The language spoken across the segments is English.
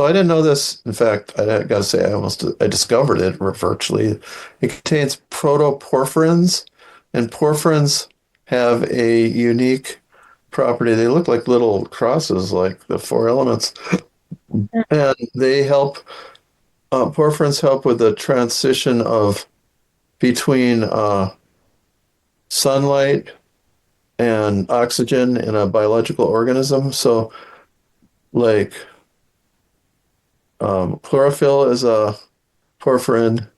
So I didn't know this. In fact, I got to say, I discovered it virtually. It contains protoporphyrins, and porphyrins have a unique property. They look like little crosses, like the four elements, and they help. Porphyrins help with the transition of between sunlight and oxygen in a biological organism. So, like chlorophyll is a porphyrin,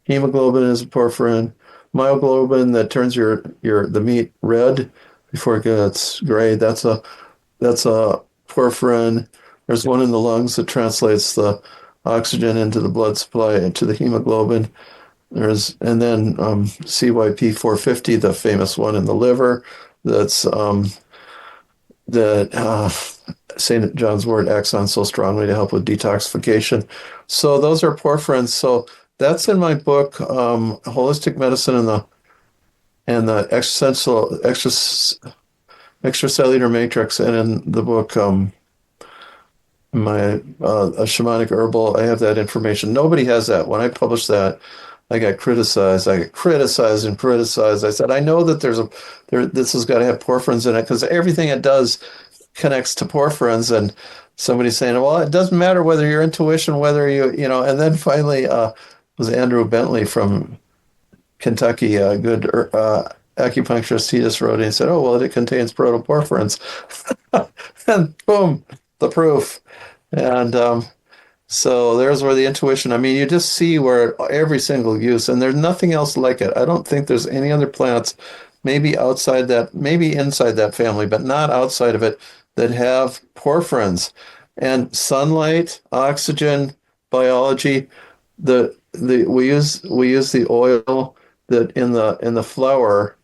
hemoglobin is a porphyrin, myoglobin that turns your the meat red before it gets gray. That's a porphyrin. There's one in the lungs that translates the oxygen into the blood supply into the hemoglobin. And then CYP450, the famous one in the liver, that's that St. John's Wort acts on so strongly to help with detoxification. So those are porphyrins. So that's in my book, Holistic Medicine and the extracellular matrix, and in the book, my a shamanic herbal. I have that information. Nobody has that. When I published that, I got criticized. I got criticized and criticized. I said, I know that this has got to have porphyrins in it because everything it does connects to porphyrins. And somebody's saying, well, it doesn't matter whether your intuition, whether and then finally, it was Andrew Bentley from Kentucky, a good acupuncturist. He just wrote and he said, oh, well, it contains protoporphyrins. And boom, the proof. And so there's where the intuition, I mean, you just see where every single use, and there's nothing else like it. I don't think there's any other plants, maybe outside that, maybe inside that family, but not outside of it, that have porphyrins. And sunlight, oxygen, biology, we use the oil that in the flower,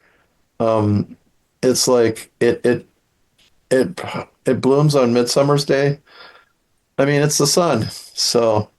it's like it blooms on Midsummer's Day. I mean, it's the sun. So